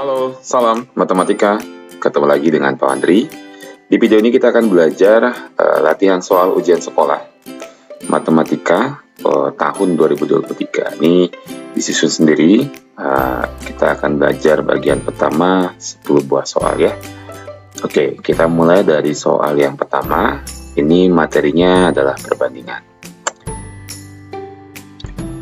Halo, salam matematika. Ketemu lagi dengan Pak Andri. Di video ini kita akan belajar latihan soal ujian sekolah matematika tahun 2023. Ini disusun sendiri. Kita akan belajar bagian pertama 10 buah soal ya. Oke, kita mulai dari soal yang pertama. Ini materinya adalah perbandingan.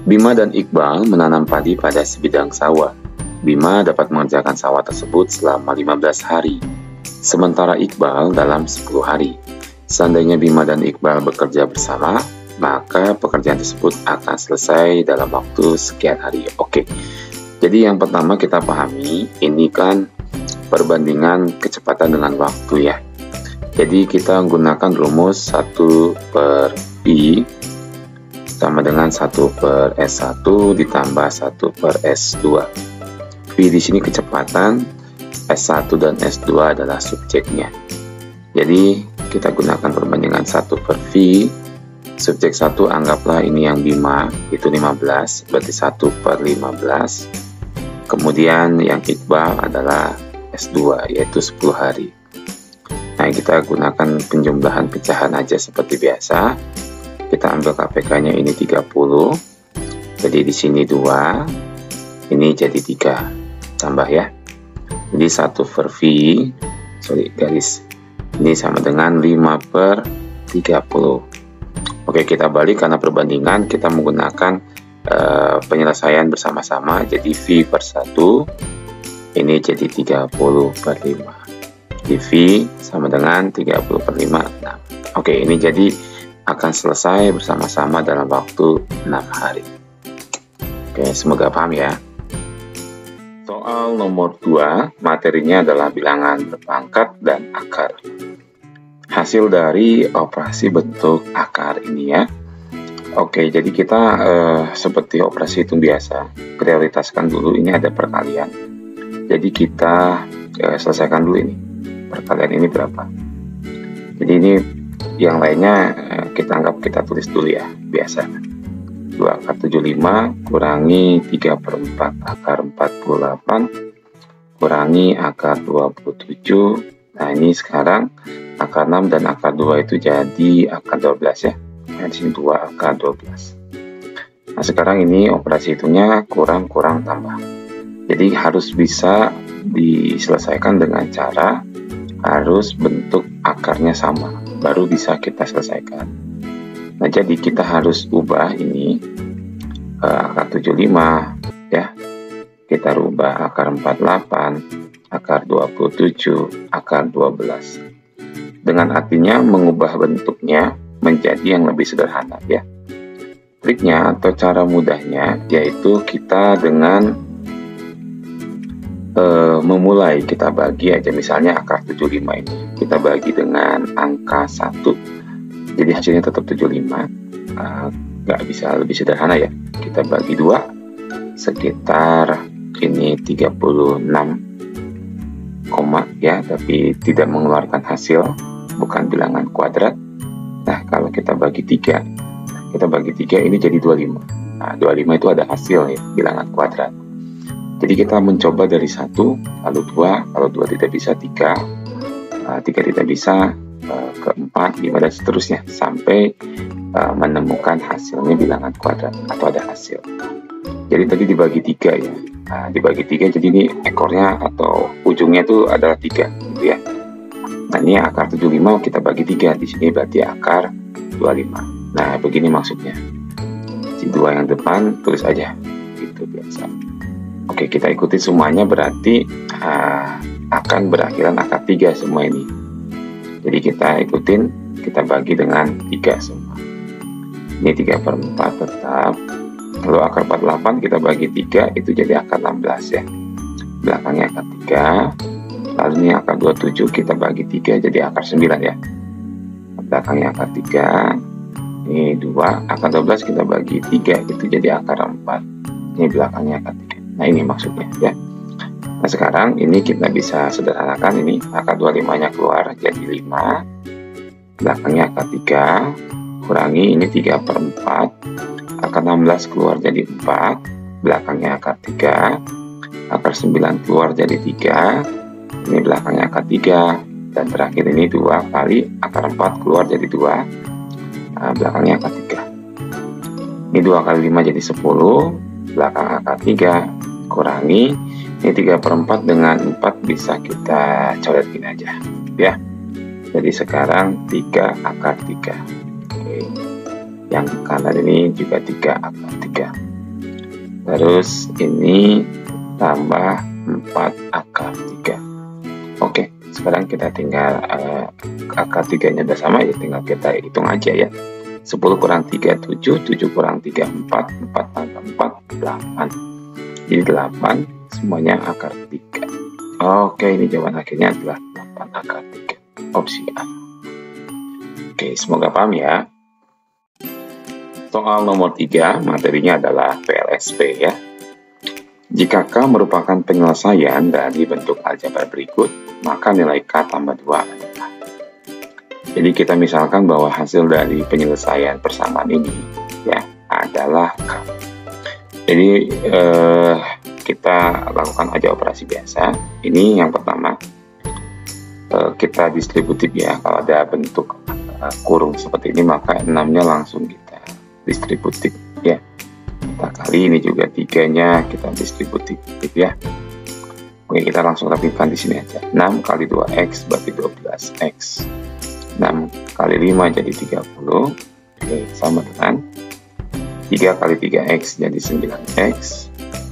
Bima dan Iqbal menanam padi pada sebidang sawah. Bima dapat mengerjakan sawah tersebut selama 15 hari, sementara Iqbal dalam 10 hari. Seandainya Bima dan Iqbal bekerja bersama, maka pekerjaan tersebut akan selesai dalam waktu sekian hari. Oke, jadi yang pertama kita pahami, ini kan perbandingan kecepatan dengan waktu ya. Jadi kita menggunakan rumus 1/I sama dengan 1/S1 ditambah 1/S2. V di sini kecepatan, S1 dan S2 adalah subjeknya. Jadi kita gunakan perbandingan 1/V. Subjek 1 anggaplah ini yang Bima, itu 15, berarti 1/15. Kemudian yang Iqbal adalah S2, yaitu 10 hari. Nah, kita gunakan penjumlahan pecahan aja seperti biasa. Kita ambil KPK-nya ini 30. Jadi di sini 2, ini jadi 3. Tambah ya. Jadi 1/V, garis. Ini sama dengan 5/30. Oke, kita balik karena perbandingan kita menggunakan penyelesaian bersama-sama. Jadi V/1 ini jadi 30/5. Di V sama dengan 30/5. Nah, oke, ini jadi akan selesai bersama-sama dalam waktu 6 hari. Oke, semoga paham ya. Soal nomor 2, materinya adalah bilangan berpangkat dan akar. Hasil dari operasi bentuk akar ini ya. Oke, jadi kita seperti operasi hitung biasa, prioritaskan dulu ini ada perkalian. Jadi kita selesaikan dulu ini. Perkalian ini berapa? Jadi ini yang lainnya kita anggap kita tulis dulu ya, biasa. 2 akar 75 kurangi 3/4 akar 48 kurangi akar 27. Nah, ini sekarang akar 6 dan akar 2 itu jadi akar 12 ya. Nah, di sini 2 akar 12. Nah, sekarang ini operasi hitungnya kurang tambah. Jadi harus bisa diselesaikan dengan cara harus bentuk akarnya sama, baru bisa kita selesaikan. Nah, jadi kita harus ubah ini akar 75 ya. Kita rubah akar 48, akar 27, akar 12. Dengan artinya mengubah bentuknya menjadi yang lebih sederhana ya. Triknya atau cara mudahnya yaitu kita dengan memulai, kita bagi aja, misalnya akar 75 ini kita bagi dengan angka 1. Jadi hasilnya tetap 75. Nggak bisa lebih sederhana ya. Kita bagi 2, sekitar ini 36 ya, tapi tidak mengeluarkan hasil, bukan bilangan kuadrat. Nah, kalau kita bagi 3, ini jadi 25. Nah, 25 itu ada hasil ya, bilangan kuadrat. Jadi kita mencoba dari 1, lalu 2, kalau 2 tidak bisa 3, 3 tidak bisa, ke 4, 5 dan seterusnya sampai menemukan hasilnya bilangan kuadrat atau ada hasil. Jadi tadi dibagi 3 ya. Nah, dibagi 3 jadi ini ekornya atau ujungnya itu adalah 3 gitu ya. Nah, ini akar 75 kita bagi 3, di sini berarti akar 25. Nah, begini maksudnya. Si 2 yang depan tulis aja gitu biasa. Oke, kita ikuti semuanya, berarti akan berakhiran akar 3 semua ini. Jadi kita ikutin, kita bagi dengan 3 semua. Ini 3/4 tetap. Lalu akar 48 kita bagi 3, itu jadi akar 16 ya. Belakangnya akar 3. Lalu ini akar 27 kita bagi 3 jadi akar 9 ya. Belakangnya akar 3. Ini 2, akar 12 kita bagi 3, itu jadi akar 4. Ini belakangnya akar 3. Nah, ini maksudnya ya. Nah, sekarang ini kita bisa sederhanakan, ini akar 25-nya keluar jadi 5. Belakangnya akar 3, kurangi ini 3/4. Akar 16 keluar jadi 4. Belakangnya akar 3. akar 9 keluar jadi 3, ini belakangnya akar 3, dan terakhir ini 2 kali akar 4 keluar jadi 2, belakangnya akar 3. Ini 2 kali 5 jadi 10, belakang akar 3, kurangi, ini 3/4 dengan 4 bisa kita coret gini aja ya. Jadi sekarang 3 akar 3. Oke. Yang kanan ini juga 3 akar 3. Terus ini tambah 4 akar 3. Oke, sekarang kita tinggal akar 3-nya udah sama ya, tinggal kita hitung aja ya. 10 kurang 3 7, 7 kurang 3 4, 4 tambah 4 8. Jadi 8 semuanya akar 3. Oke, ini jawaban akhirnya adalah 8 akar 3. Opsi A. Oke, semoga paham ya. Soal nomor 3, materinya adalah PLSP ya. Jika K merupakan penyelesaian dari bentuk aljabar berikut, maka nilai K tambah 2 adalah. Jadi kita misalkan bahwa hasil dari penyelesaian persamaan ini ya adalah K. Jadi kita lakukan aja operasi biasa. Ini yang pertama, kita distributif ya. Kalau ada bentuk kurung seperti ini maka 6-nya langsung kita distributif ya. Kita kali ini juga 3-nya kita distributif ya. Oke, kita langsung rapikan di sini aja. 6 kali 2x berarti 12x. 6 kali 5 jadi 30. Oke, sama dengan 3 kali 3x jadi 9x.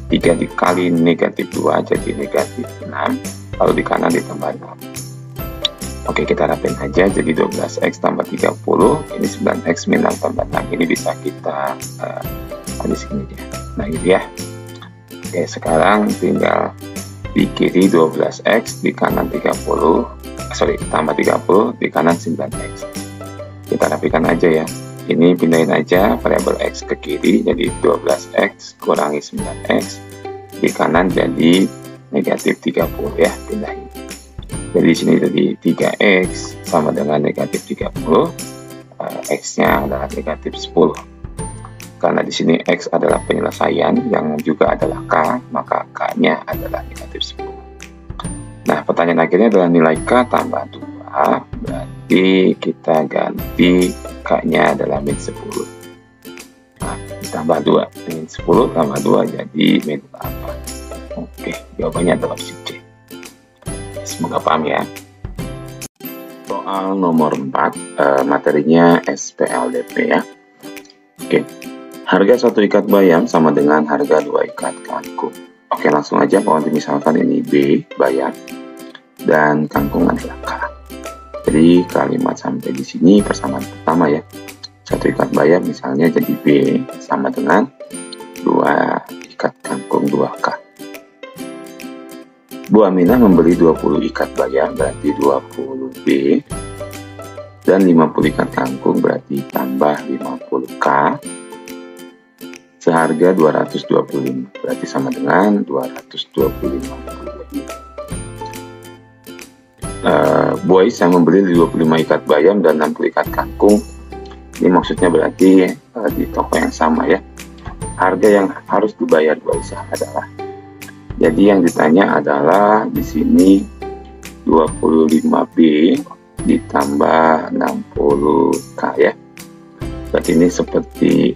3 dikali negatif 2 jadi negatif 6. Lalu di kanan ditambah 6. Oke, kita rapin aja jadi 12x tambah 30, ini 9x min 6 tambah 6, ini bisa kita di sini ya. Nah ini ya. Oke, sekarang tinggal di kiri 12x, di kanan tambah 30, di kanan 9x. Kita rapikan aja ya. Ini pindahin aja variabel x ke kiri, jadi 12x kurangi 9x, di kanan jadi negatif 30 ya, pindahin. Jadi di sini jadi 3x sama dengan negatif 30, x-nya adalah negatif 10. Karena di sini x adalah penyelesaian yang juga adalah k, maka k-nya adalah negatif 10. Nah, pertanyaan akhirnya adalah nilai k tambah 2, berarti kita ganti k-nya adalah min 10. Nah, ditambah 2, min 10 tambah 2 jadi min 8. Oke, jawabannya adalah opsi C. Semoga paham ya. Soal nomor 4, materinya SPLDP ya. Oke, harga 1 ikat bayam sama dengan harga 2 ikat kangkung. Oke, langsung aja kalau misalkan ini B, bayam, dan kangkung adalah K. Jadi kalimat sampai di sini persamaan pertama ya. 1 ikat bayam misalnya jadi B sama dengan 2 ikat kangkung 2K. Bu Aminah membeli 20 ikat bayam berarti 20 B, dan 50 ikat kangkung berarti tambah 50K, seharga 225 berarti sama dengan 225. Bu Aisyah membeli 25 ikat bayam dan 60 ikat kangkung. Ini maksudnya berarti di toko yang sama ya. Harga yang harus dibayar Bu Aisyah adalah, jadi yang ditanya adalah di sini 25B ditambah 60K ya. Berarti ini seperti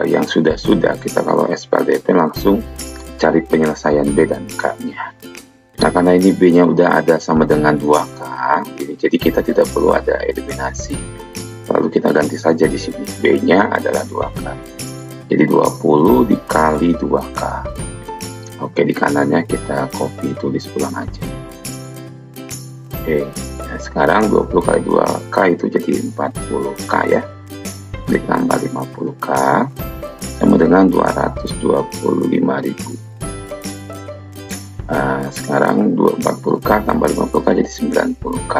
yang sudah kita kalau SPLDP langsung cari penyelesaian B dan K-nya. Nah, karena ini B-nya udah ada sama dengan 2K, jadi kita tidak perlu ada eliminasi. Lalu kita ganti saja di sini. B-nya adalah 2K. Jadi 20 dikali 2K. Oke, di kanannya kita copy tulis ulang aja. Oke, nah sekarang 20 kali 2K itu jadi 40K ya. Ditambah 50K sama dengan 225.000. Sekarang 40K tambah 50K jadi 90K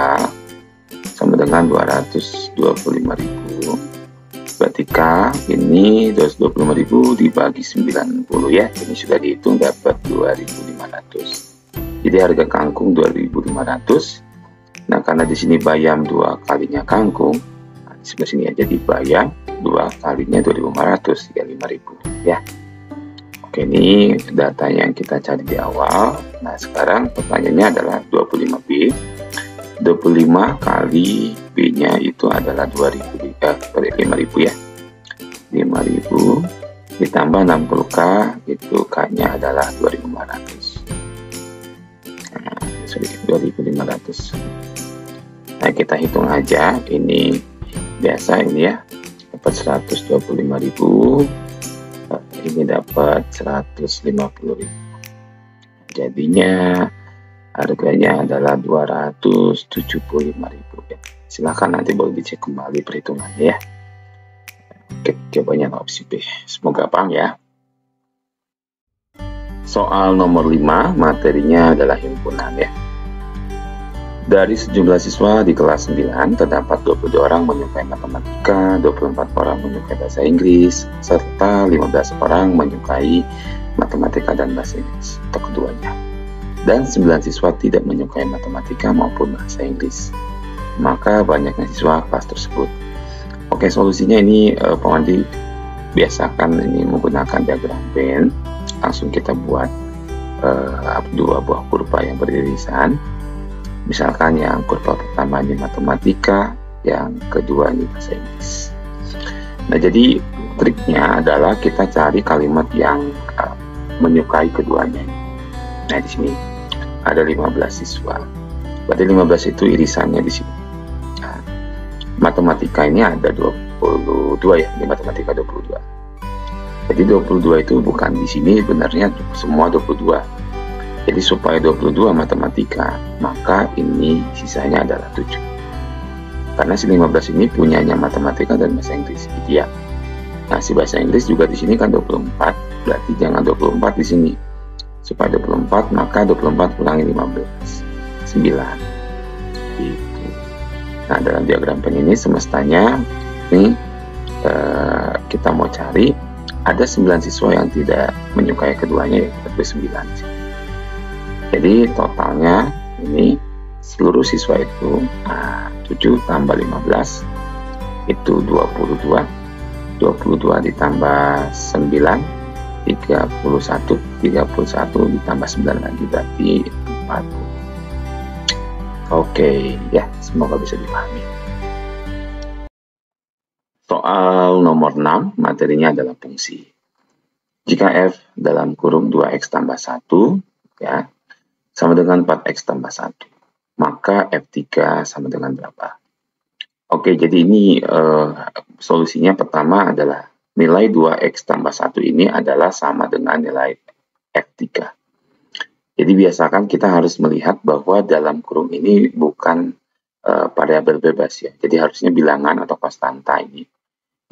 sama dengan 225.000. Berarti K ini 225.000 dibagi 90 ya. Ini sudah dihitung dapat 2.500. Jadi harga kangkung 2.500. Nah, karena di sini bayam 2 kalinya kangkung, nah, di sebelah sini aja di bayam 2 kalinya 2.500 ya 5.000 ya. Oke. Oke, ini data yang kita cari di awal. Nah, sekarang pertanyaannya adalah 25B. 25 kali B-nya itu adalah 5.000 ya. 5.000 ditambah 60K, itu K-nya adalah 2.500. Nah, 2.500. Nah, kita hitung aja. Ini biasa ini ya. Dapat 125.000. Ini dapat 150.000. Jadinya harganya adalah 275.000 ya. Silahkan nanti boleh dicek kembali perhitungannya ya. Oke, jawabannya opsi B. Semoga paham ya. Soal nomor 5, materinya adalah himpunan ya. Dari sejumlah siswa di kelas 9, terdapat 22 orang menyukai matematika, 24 orang menyukai bahasa Inggris, serta 15 orang menyukai matematika dan bahasa Inggris atau keduanya. Dan 9 siswa tidak menyukai matematika maupun bahasa Inggris. Maka banyaknya siswa kelas tersebut. Oke, solusinya ini Pak Wandi biasakan ini menggunakan diagram Venn. Langsung kita buat dua buah kurva yang beririsan. Misalkan yang kurva pertama ini matematika, yang kedua ini bahasa Inggris. Nah, jadi triknya adalah kita cari kalimat yang menyukai keduanya. Nah, di sini ada 15 siswa. Berarti 15 itu irisannya di sini. Nah, matematika ini ada 22 ya, di matematika 22. Jadi 22 itu bukan di sini benarnya semua 22. Jadi supaya 22 matematika, maka ini sisanya adalah 7. Karena si 15 ini punyanya matematika dan bahasa Inggris, gitu ya. Nah, si bahasa Inggris juga di sini kan 24, berarti jangan 24 di sini. Supaya 24, maka 24 kurangi 15, 9. Gitu. Nah, dalam diagram Venn ini semestanya ini kita mau cari ada 9 siswa yang tidak menyukai keduanya, ya kita tulis 9. Jadi totalnya ini seluruh siswa itu 7 tambah 15 itu 22. 22 ditambah 9 31. 31 ditambah 9 lagi berarti 40. Oke ya, semoga bisa dipahami. Soal nomor 6, materinya adalah fungsi. Jika f dalam kurung 2x tambah 1 ya sama dengan 4x tambah 1, maka F3 sama dengan berapa? Oke, jadi ini solusinya pertama adalah nilai 2x tambah 1 ini adalah sama dengan nilai F3. Jadi biasakan kita harus melihat bahwa dalam kurung ini bukan variabel bebas ya. Jadi harusnya bilangan atau konstanta ini.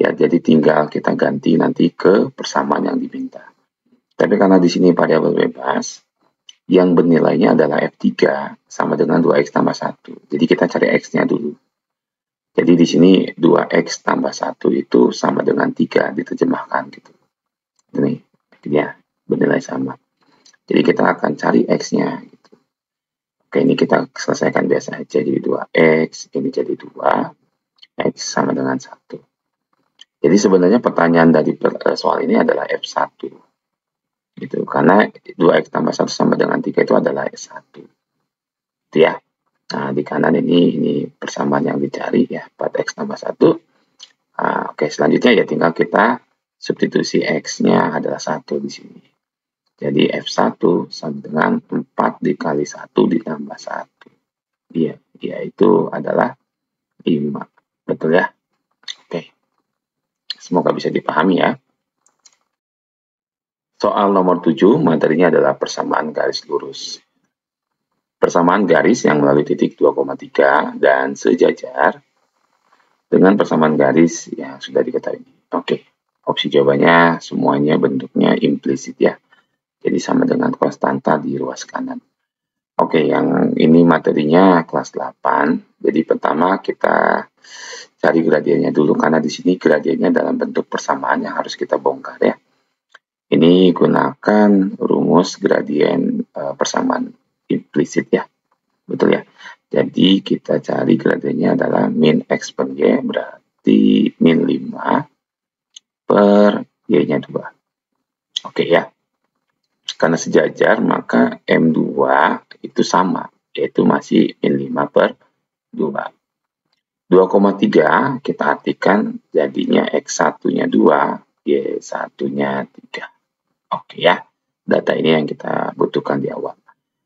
Ya, jadi tinggal kita ganti nanti ke persamaan yang diminta. Tapi karena di sini variabel bebas, yang bernilainya adalah F3 sama dengan 2x tambah 1. Jadi kita cari x-nya dulu. Jadi di sini 2x tambah 1 itu sama dengan 3, diterjemahkan gitu. Ini ya, bernilai sama. Jadi kita akan cari x-nya gitu. Oke, ini kita selesaikan biasa aja. Jadi 2x, ini jadi 2, x sama dengan 1. Jadi sebenarnya pertanyaan dari soal ini adalah F1. Gitu, karena 2x tambah 1 sama dengan 3 itu adalah S1. Itu ya. Nah, di kanan ini persamaan yang dicari ya, 4x tambah 1. Oke, selanjutnya ya tinggal kita substitusi x-nya adalah 1 di sini. Jadi F1 sama dengan 4 dikali 1 ditambah 1. Iya, yaitu adalah 5. Betul ya? Oke. Semoga bisa dipahami ya. Soal nomor 7, materinya adalah persamaan garis lurus. Persamaan garis yang melalui titik 2,3 dan sejajar dengan persamaan garis yang sudah diketahui. Oke, opsi jawabannya semuanya bentuknya implisit ya. Jadi sama dengan konstanta di ruas kanan. Oke, yang ini materinya kelas 8. Jadi pertama kita cari gradiennya dulu karena di sini gradiennya dalam bentuk persamaan yang harus kita bongkar ya. Ini gunakan rumus gradien persamaan implisit ya. Betul ya. Jadi kita cari gradiennya adalah min x per y berarti min 5 per y-nya 2. Oke ya. Karena sejajar, maka M2 itu sama, yaitu masih min 5 per 2. 2,3 kita artikan jadinya X1-nya 2, Y1-nya 3. Oke ya, data ini yang kita butuhkan di awal.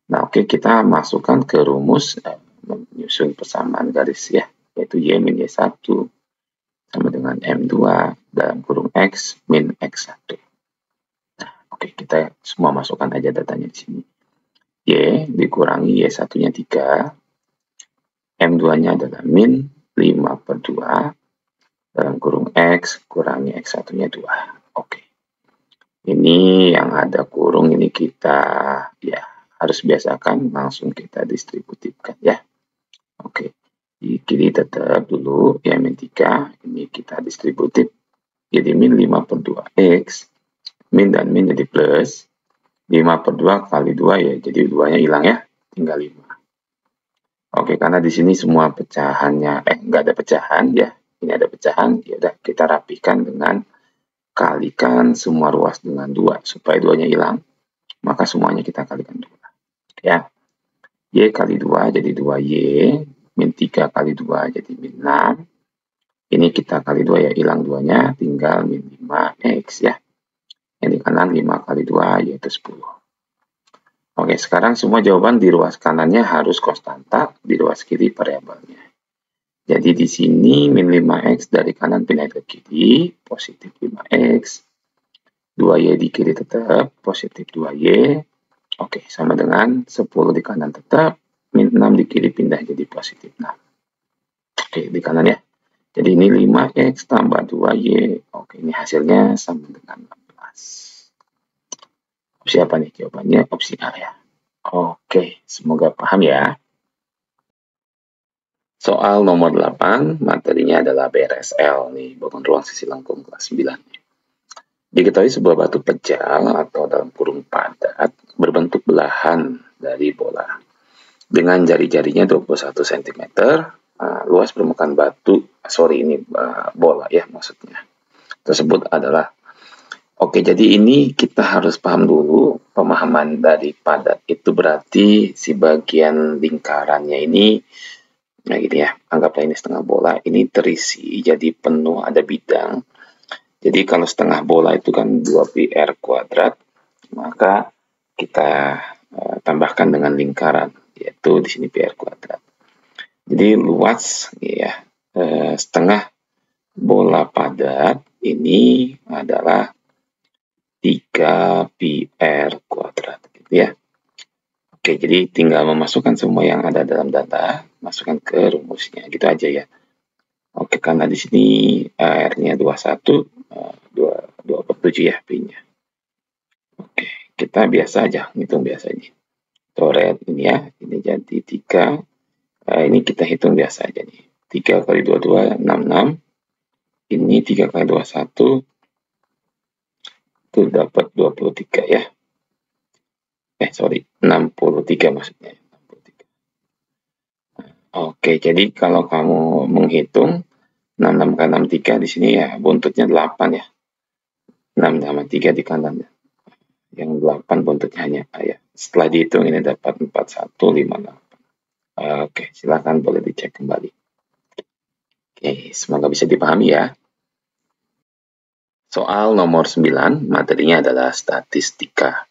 Nah, oke, kita masukkan ke rumus menyusun persamaan garis ya, yaitu Y min Y1 sama dengan M2 dalam kurung X min X1. Nah, oke, kita semua masukkan aja datanya di sini. Y dikurangi Y1-nya 3, M2-nya adalah min 5 per 2 dalam kurung X kurangi X1-nya 2. Oke. Ini yang ada kurung ini kita ya harus biasakan langsung kita distributifkan ya. Oke. Di kiri tetap dulu ya min 3, ini kita distributif. Jadi min 5 per 2X, min dan min jadi plus. 5 per 2 kali 2 ya, jadi 2-nya hilang ya, tinggal 5. Oke, karena di sini semua pecahannya, nggak ada pecahan ya, ini ada pecahan, ya udah kita rapikan dengan kalikan semua ruas dengan 2, supaya 2-nya hilang, maka semuanya kita kalikan 2. Ya, Y kali 2 jadi 2Y, min 3 kali 2 jadi min 6, ini kita kali 2 ya, hilang 2-nya, tinggal min 5X ya, yang di kanan 5 kali 2 yaitu 10. Oke, sekarang semua jawaban di ruas kanannya harus konstanta, di ruas kiri variabelnya. Jadi di sini min 5X dari kanan pindah ke kiri, positif 5X. 2Y di kiri tetap, positif 2Y. Oke, sama dengan 10 di kanan tetap, min 6 di kiri pindah jadi positif 6. Oke, di kanan ya. Jadi ini 5X tambah 2Y. Oke, ini hasilnya sama dengan 16. Opsi apa nih? Jawabannya opsi A ya. Oke, semoga paham ya. Soal nomor 8, materinya adalah BRSL nih, bangun ruang sisi lengkung kelas 9. Diketahui sebuah batu pejal atau dalam kurung padat berbentuk belahan dari bola. Dengan jari-jarinya 21 cm, luas permukaan batu, bola ya maksudnya. Tersebut adalah oke, jadi ini kita harus paham dulu pemahaman dari padat itu berarti si bagian lingkarannya ini, nah gitu ya, anggaplah ini setengah bola, ini terisi jadi penuh ada bidang. Jadi kalau setengah bola itu kan 2πr kuadrat, maka kita tambahkan dengan lingkaran, yaitu di sini πr kuadrat. Jadi luas ya, setengah bola padat ini adalah 3πr kuadrat gitu ya. Oke, jadi tinggal memasukkan semua yang ada dalam data, masukkan ke rumusnya gitu aja ya. Oke, karena di sini R-nya 21, 2 per 7 ya P-nya. Oke, kita biasa aja, hitung biasa aja. Coret ini ya, ini jadi 3. Ini kita hitung biasa aja nih. 3 kali 22, 66. Ini 3 kali 21, itu dapat 23 ya. 63 maksudnya. 63. Oke, jadi kalau kamu menghitung 66 kali 63 di sini ya buntutnya 8 ya. 6 sama 3 di kanan ya. Yang 8 buntutnya hanya ya. Setelah dihitung ini dapat 4158. Oke, silakan boleh dicek kembali. Oke, semoga bisa dipahami ya. Soal nomor 9, materinya adalah statistika.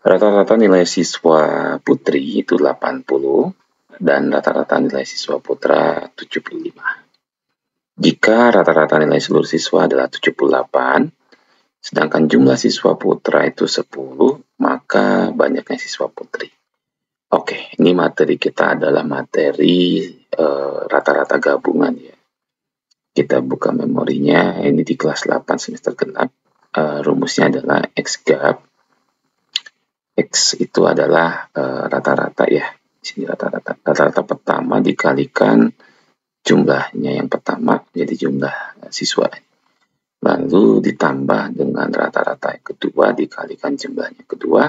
Rata-rata nilai siswa putri itu 80 dan rata-rata nilai siswa putra 75. Jika rata-rata nilai seluruh siswa adalah 78, sedangkan jumlah siswa putra itu 10, maka banyaknya siswa putri. Oke, ini materi kita adalah materi rata-rata gabungan ya. Kita buka memorinya, ini di kelas 8 semester genap. Rumusnya adalah X gap. X itu adalah rata-rata ya. Di sini rata-rata. Rata-rata pertama dikalikan jumlahnya yang pertama, jadi jumlah siswa. Lalu ditambah dengan rata-rata yang kedua, dikalikan jumlahnya kedua,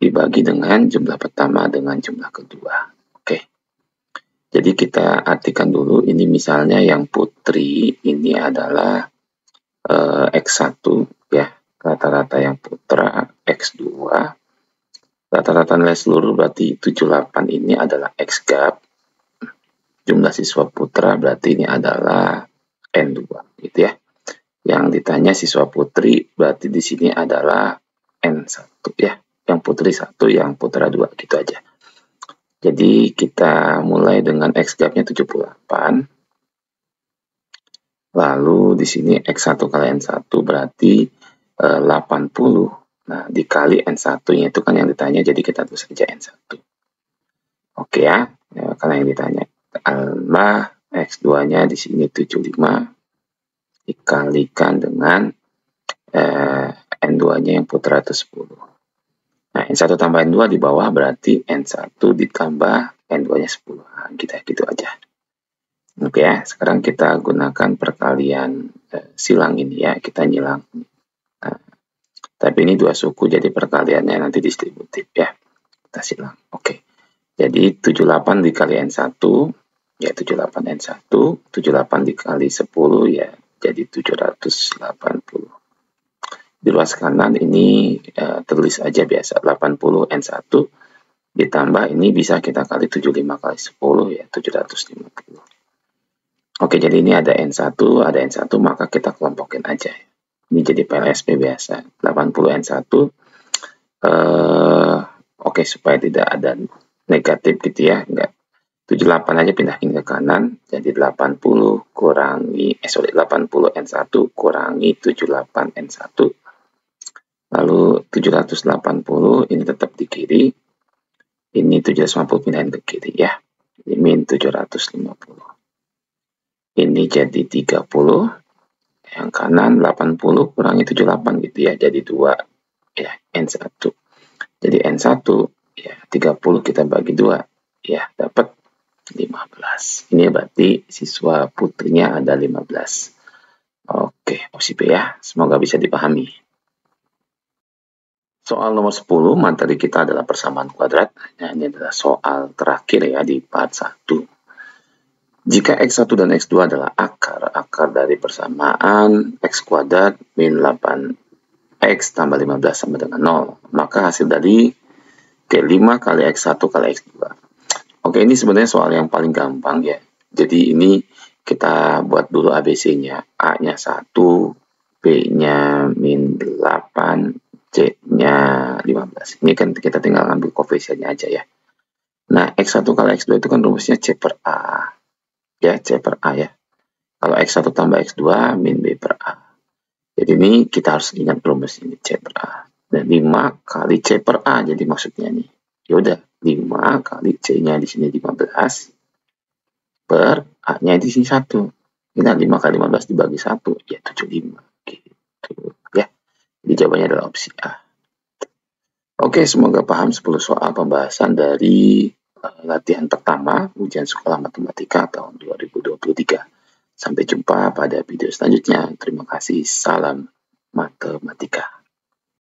dibagi dengan jumlah pertama dengan jumlah kedua. Oke. Jadi kita artikan dulu, ini misalnya yang putri, ini adalah X1 ya. Rata-rata yang putra X2. Rata-rata nilai seluruh berarti 78 ini adalah X gap. Jumlah siswa putra berarti ini adalah N2 gitu ya. Yang ditanya siswa putri berarti di sini adalah N1 ya. Yang putri 1, yang putra 2 gitu aja. Jadi kita mulai dengan X gap-nya 78. Lalu di sini X1 kali N1 berarti 80. Nah, dikali N1-nya itu kan yang ditanya, jadi kita tulis saja N1. Oke ya, karena yang ditanya. Tambah X2-nya di sini 75 dikalikan dengan N2-nya yang putra itu 10. Nah, N1 tambah N2 di bawah berarti N1 ditambah N2-nya 10. Nah, gitu aja. Oke ya, sekarang kita gunakan perkalian silang ini ya, kita nyilang. Nah, tapi ini 2 suku, jadi perkaliannya nanti distributif ya. Kita silang. Oke. Jadi 78 dikali N1, ya 78 N1. 78 dikali 10, ya jadi 780. Di luas kanan ini tulis aja biasa. 80 N1 ditambah ini bisa kita kali 75 kali 10, ya 750. Oke, jadi ini ada N1, maka kita kelompokin aja. Ini jadi PLSP biasa. 80 N1. Oke, supaya tidak ada negatif gitu ya. Enggak. 78 aja pindahin ke kanan. Jadi 80 kurangi, 80 N1 kurangi 78 N1. Lalu 780 ini tetap di kiri. Ini 750 pindahin ke kiri ya. Jadi min 750. Ini jadi 30. Yang kanan 80 kurangi 78 gitu ya. Jadi 2 ya, N1. Jadi N1 ya 30 kita bagi 2 ya dapat 15. Ini berarti siswa putrinya ada 15. Oke, opsi B ya. Semoga bisa dipahami. Soal nomor 10, materi kita adalah persamaan kuadrat. Nah, ini adalah soal terakhir ya di part 1. Jika X1 dan X2 adalah akar dari persamaan X kuadrat min 8X tambah 15 sama dengan 0, maka hasil dari K5 kali X1 kali X2. Oke, ini sebenarnya soal yang paling gampang ya. Jadi ini kita buat dulu ABC-nya. A-nya 1, B-nya min 8, C-nya 15. Ini kan kita tinggal ambil koefisiennya aja ya. Nah, X1 kali X2 itu kan rumusnya C per A. Ya, C per A ya. Kalau X1 tambah X2 min B per A. Jadi ini kita harus ingat rumus ini C per A. Dan 5 kali C per A jadi maksudnya nih. Yaudah, 5 kali C-nya di sini 15 per A-nya di sini 1. Ini 5 kali 15 dibagi 1 ya 75 gitu ya. Jadi jawabannya adalah opsi A. Oke, semoga paham 10 soal pembahasan dari latihan pertama ujian sekolah matematika tahun 2023. Sampai jumpa pada video selanjutnya. Terima kasih. Salam matematika.